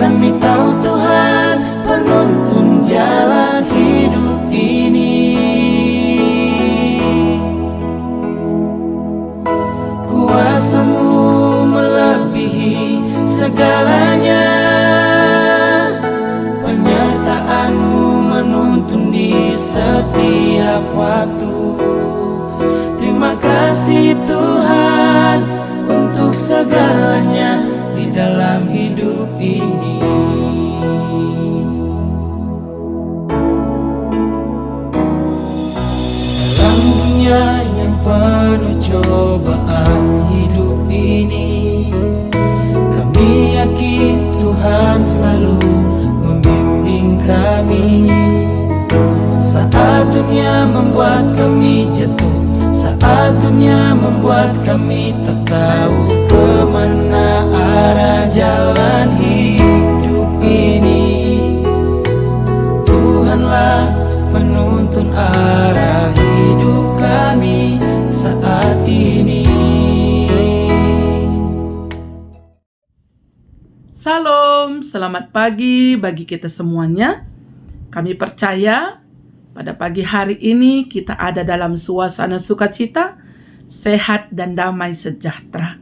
Kami tahu Tuhan penuntun jalan hidup ini. Kuasa-Mu melebihi segalanya, penyertaan-Mu menuntun di setiap waktu. Terima kasih Tuhan untuk segalanya di dalam hidup ini. Dalam dunia yang penuh cobaan hidup ini, kami yakin Tuhan selalu membimbing kami. Saat dunia membuat kami jatuh, saat dunia membuat kami tak tahu kemana arah jalan hidup ini, Tuhanlah penuntun arah hidup kami saat ini. Salam, selamat pagi bagi kita semuanya. Kami percaya pada pagi hari ini kita ada dalam suasana sukacita, sehat dan damai sejahtera.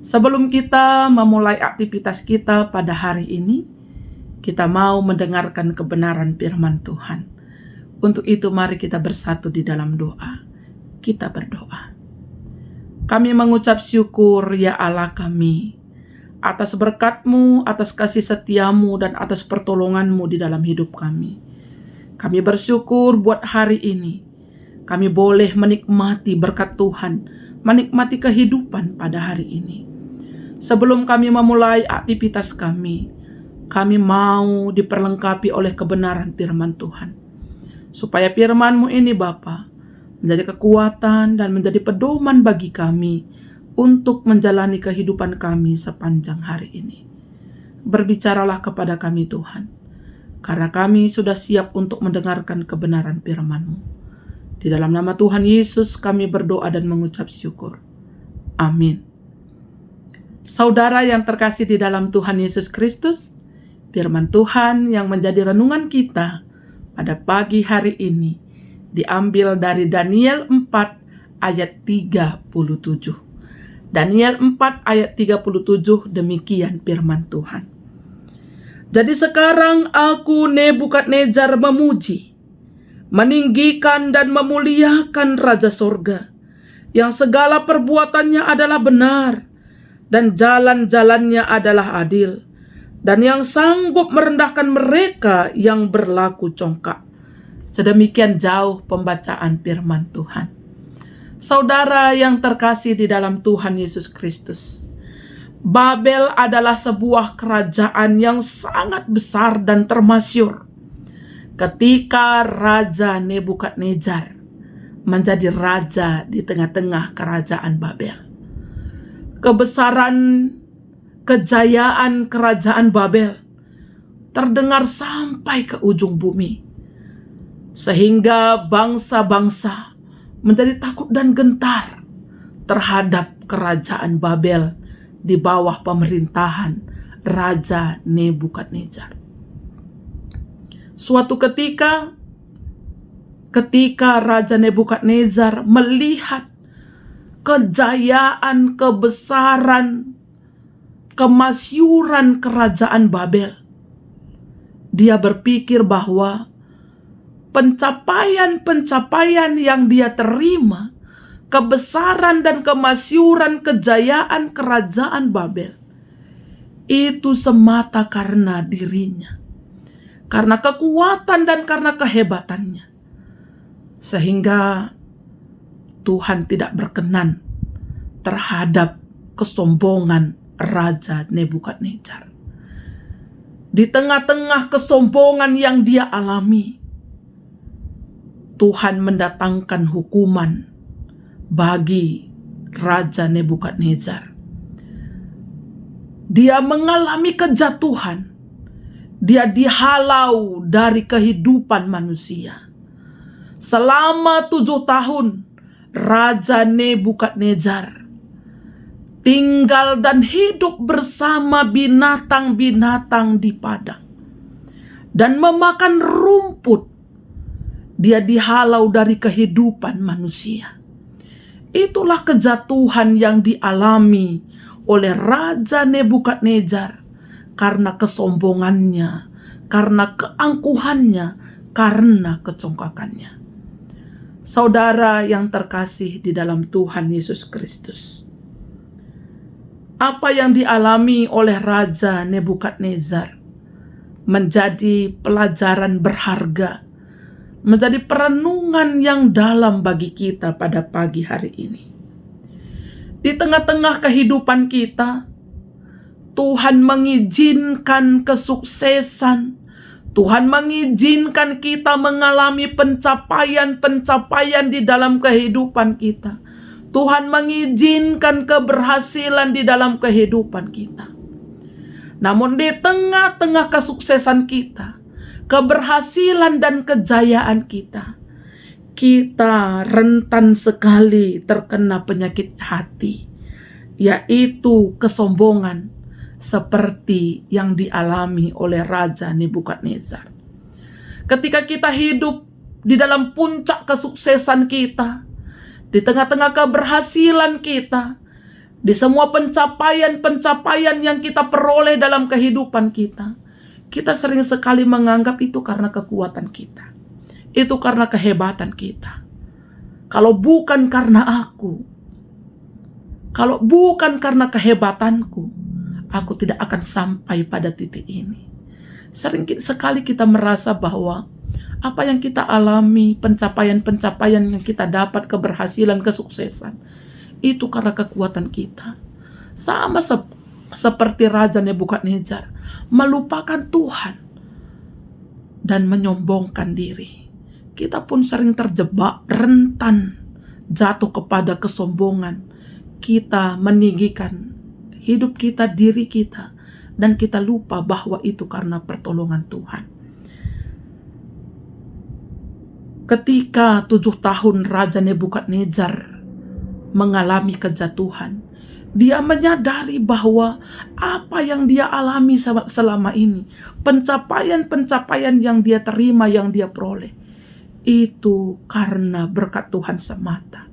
Sebelum kita memulai aktivitas kita pada hari ini, kita mau mendengarkan kebenaran firman Tuhan. Untuk itu mari kita bersatu di dalam doa. Kita berdoa. Kami mengucap syukur ya Allah kami, atas berkat-Mu, atas kasih setia-Mu, dan atas pertolongan-Mu di dalam hidup kami. Kami bersyukur buat hari ini. Kami boleh menikmati berkat Tuhan, menikmati kehidupan pada hari ini. Sebelum kami memulai aktivitas kami mau diperlengkapi oleh kebenaran firman Tuhan. Supaya firman-Mu ini Bapa menjadi kekuatan dan menjadi pedoman bagi kami untuk menjalani kehidupan kami sepanjang hari ini. Berbicaralah kepada kami Tuhan, karena kami sudah siap untuk mendengarkan kebenaran firman-Mu. Di dalam nama Tuhan Yesus kami berdoa dan mengucap syukur. Amin. Saudara yang terkasih di dalam Tuhan Yesus Kristus, firman Tuhan yang menjadi renungan kita pada pagi hari ini diambil dari Daniel 4 ayat 37. Daniel 4 ayat 37 demikian firman Tuhan. Jadi sekarang aku Nebukadnezar memuji, meninggikan dan memuliakan Raja Sorga, yang segala perbuatannya adalah benar, dan jalan-jalannya adalah adil, dan yang sanggup merendahkan mereka yang berlaku congkak. Sedemikian jauh pembacaan firman Tuhan. Saudara yang terkasih di dalam Tuhan Yesus Kristus, Babel adalah sebuah kerajaan yang sangat besar dan termasyur. Ketika Raja Nebukadnezar menjadi raja di tengah-tengah kerajaan Babel, kebesaran, kejayaan kerajaan Babel terdengar sampai ke ujung bumi, sehingga bangsa-bangsa menjadi takut dan gentar terhadap kerajaan Babel di bawah pemerintahan Raja Nebukadnezar. Suatu ketika Raja Nebukadnezar melihat kejayaan, kebesaran, kemasyuran kerajaan Babel, dia berpikir bahwa pencapaian-pencapaian yang dia terima, kebesaran dan kemasyuran kejayaan kerajaan Babel, itu semata karena dirinya, karena kekuatan dan karena kehebatannya. Sehingga Tuhan tidak berkenan terhadap kesombongan Raja Nebukadnezar. Di tengah-tengah kesombongan yang dia alami, Tuhan mendatangkan hukuman bagi Raja Nebukadnezar. Dia mengalami kejatuhan. Dia dihalau dari kehidupan manusia. Selama 7 tahun, Raja Nebukadnezar tinggal dan hidup bersama binatang-binatang di padang, dan memakan rumput. Dia dihalau dari kehidupan manusia. Itulah kejatuhan yang dialami oleh Raja Nebukadnezar karena kesombongannya, karena keangkuhannya, karena kecongkakannya. Saudara yang terkasih di dalam Tuhan Yesus Kristus, apa yang dialami oleh Raja Nebukadnezar menjadi pelajaran berharga, menjadi perenungan yang dalam bagi kita pada pagi hari ini. Di tengah-tengah kehidupan kita, Tuhan mengizinkan kesuksesan, Tuhan mengizinkan kita mengalami pencapaian-pencapaian di dalam kehidupan kita. Tuhan mengizinkan keberhasilan di dalam kehidupan kita. Namun di tengah-tengah kesuksesan kita, keberhasilan dan kejayaan kita, kita rentan sekali terkena penyakit hati, yaitu kesombongan, seperti yang dialami oleh Raja Nebukadnezar. Ketika kita hidup di dalam puncak kesuksesan kita, di tengah-tengah keberhasilan kita, di semua pencapaian-pencapaian yang kita peroleh dalam kehidupan kita, kita sering sekali menganggap itu karena kekuatan kita, itu karena kehebatan kita. Kalau bukan karena aku, kalau bukan karena kehebatanku, aku tidak akan sampai pada titik ini. Sering sekali kita merasa bahwa apa yang kita alami, pencapaian-pencapaian yang kita dapat, keberhasilan, kesuksesan, itu karena kekuatan kita. Sama seperti Raja Nebukadnezar, melupakan Tuhan dan menyombongkan diri. Kita pun sering terjebak, rentan, jatuh kepada kesombongan. Kita meninggikan hidup kita, diri kita, dan kita lupa bahwa itu karena pertolongan Tuhan. Ketika 7 tahun Raja Nebukadnezar mengalami kejatuhan, dia menyadari bahwa apa yang dia alami selama ini, pencapaian-pencapaian yang dia terima, yang dia peroleh, itu karena berkat Tuhan semata.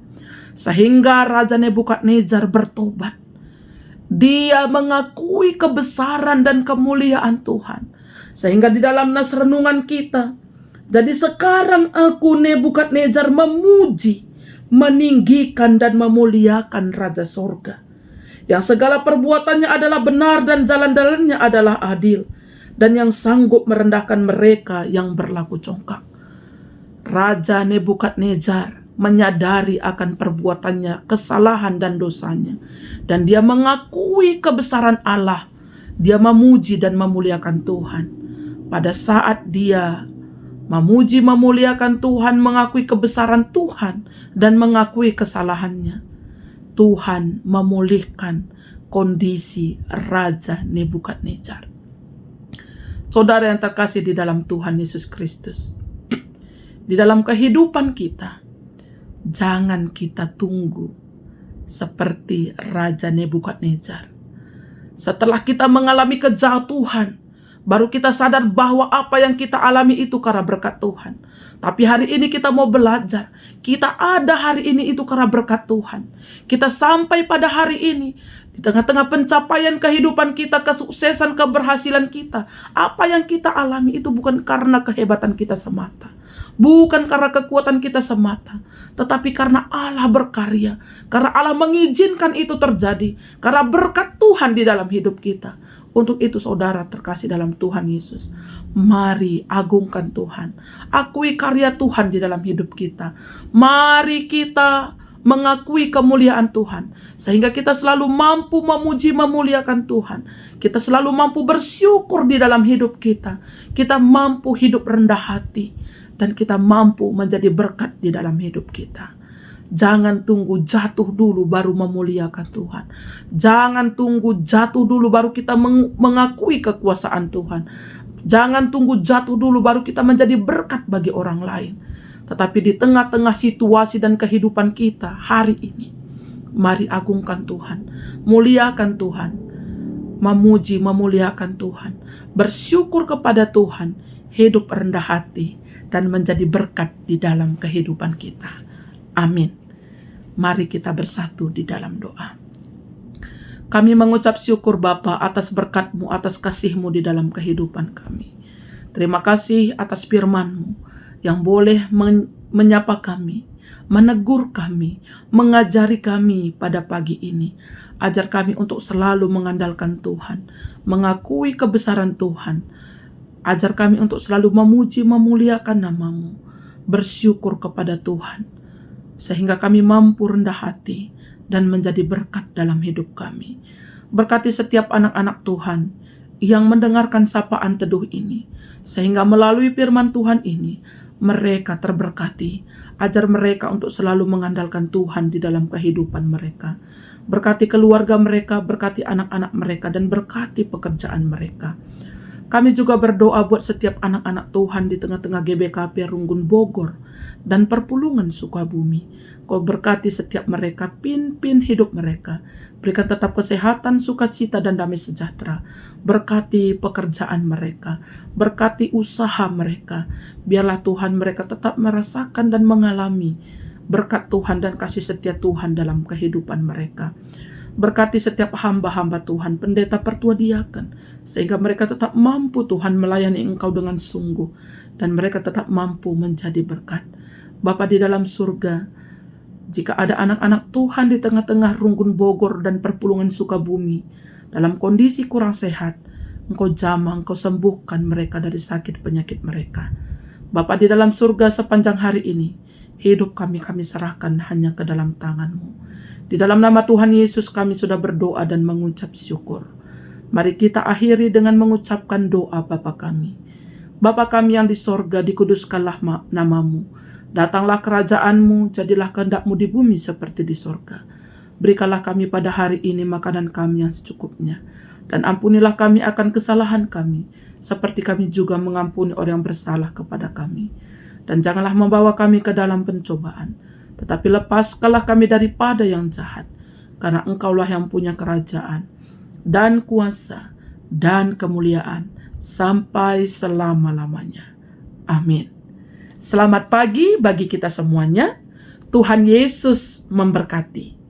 Sehingga Raja Nebukadnezar bertobat. Dia mengakui kebesaran dan kemuliaan Tuhan. Sehingga di dalam nas renungan kita, jadi sekarang aku Nebukadnezar memuji, meninggikan dan memuliakan Raja Sorga, yang segala perbuatannya adalah benar dan jalan-jalannya adalah adil, dan yang sanggup merendahkan mereka yang berlaku congkak. Raja Nebukadnezar menyadari akan perbuatannya, kesalahan dan dosanya, dan dia mengakui kebesaran Allah. Dia memuji dan memuliakan Tuhan. Pada saat dia memuji, memuliakan Tuhan, mengakui kebesaran Tuhan, dan mengakui kesalahannya, Tuhan memulihkan kondisi Raja Nebukadnezar. Saudara yang terkasih di dalam Tuhan Yesus Kristus, di dalam kehidupan kita, jangan kita tunggu seperti Raja Nebukadnezar. Setelah kita mengalami kejatuhan, baru kita sadar bahwa apa yang kita alami itu karena berkat Tuhan. Tapi hari ini kita mau belajar. Kita ada hari ini itu karena berkat Tuhan. Kita sampai pada hari ini, di tengah-tengah pencapaian kehidupan kita, kesuksesan, keberhasilan kita, apa yang kita alami itu bukan karena kehebatan kita semata, bukan karena kekuatan kita semata, tetapi karena Allah berkarya, karena Allah mengizinkan itu terjadi, karena berkat Tuhan di dalam hidup kita. Untuk itu saudara terkasih dalam Tuhan Yesus, mari agungkan Tuhan, akui karya Tuhan di dalam hidup kita. Mari kita mengakui kemuliaan Tuhan, sehingga kita selalu mampu memuji, memuliakan Tuhan. Kita selalu mampu bersyukur di dalam hidup kita. Kita mampu hidup rendah hati, dan kita mampu menjadi berkat di dalam hidup kita. Jangan tunggu jatuh dulu baru memuliakan Tuhan. Jangan tunggu jatuh dulu baru kita mengakui kekuasaan Tuhan. Jangan tunggu jatuh dulu baru kita menjadi berkat bagi orang lain. Tetapi di tengah-tengah situasi dan kehidupan kita hari ini, Mari agungkan Tuhan, muliakan Tuhan, memuji, memuliakan Tuhan, bersyukur kepada Tuhan, hidup rendah hati, dan menjadi berkat di dalam kehidupan kita. Amin. Mari kita bersatu di dalam doa. Kami mengucap syukur Bapa atas berkat-Mu, atas kasih-Mu di dalam kehidupan kami. Terima kasih atas firman-Mu yang boleh menyapa kami, menegur kami, mengajari kami pada pagi ini. Ajar kami untuk selalu mengandalkan Tuhan, mengakui kebesaran Tuhan. Ajar kami untuk selalu memuji, memuliakan nama-Mu, bersyukur kepada Tuhan, sehingga kami mampu rendah hati dan menjadi berkat dalam hidup kami. Berkati setiap anak-anak Tuhan yang mendengarkan sapaan teduh ini, sehingga melalui firman Tuhan ini, mereka terberkati. Ajar mereka untuk selalu mengandalkan Tuhan di dalam kehidupan mereka. Berkati keluarga mereka, berkati anak-anak mereka, dan berkati pekerjaan mereka. Kami juga berdoa buat setiap anak-anak Tuhan di tengah-tengah GBKP Runggun Bogor dan Perpulungan Sukabumi. Kau berkati setiap mereka, pimpin hidup mereka. Berikan tetap kesehatan, sukacita, dan damai sejahtera. Berkati pekerjaan mereka, berkati usaha mereka. Biarlah Tuhan mereka tetap merasakan dan mengalami berkat Tuhan dan kasih setia Tuhan dalam kehidupan mereka. Berkati setiap hamba-hamba Tuhan, pendeta, pertua, diaken, sehingga mereka tetap mampu Tuhan melayani Engkau dengan sungguh, dan mereka tetap mampu menjadi berkat. Bapa di dalam surga, jika ada anak-anak Tuhan di tengah-tengah Runggun Bogor dan Perpulungan Sukabumi dalam kondisi kurang sehat, Engkau jamah, Engkau sembuhkan mereka dari sakit penyakit mereka. Bapa di dalam surga, sepanjang hari ini, hidup kami serahkan hanya ke dalam tangan-Mu. Di dalam nama Tuhan Yesus kami sudah berdoa dan mengucap syukur. Mari kita akhiri dengan mengucapkan doa Bapa kami. Bapa kami yang di sorga, dikuduskanlah nama-Mu. Datanglah kerajaan-Mu, jadilah kehendak-Mu di bumi seperti di sorga. Berikanlah kami pada hari ini makanan kami yang secukupnya. Dan ampunilah kami akan kesalahan kami, seperti kami juga mengampuni orang yang bersalah kepada kami. Dan janganlah membawa kami ke dalam pencobaan, tetapi lepaskanlah kami daripada yang jahat. Karena Engkaulah yang punya kerajaan, dan kuasa, dan kemuliaan, sampai selama-lamanya. Amin. Selamat pagi bagi kita semuanya. Tuhan Yesus memberkati.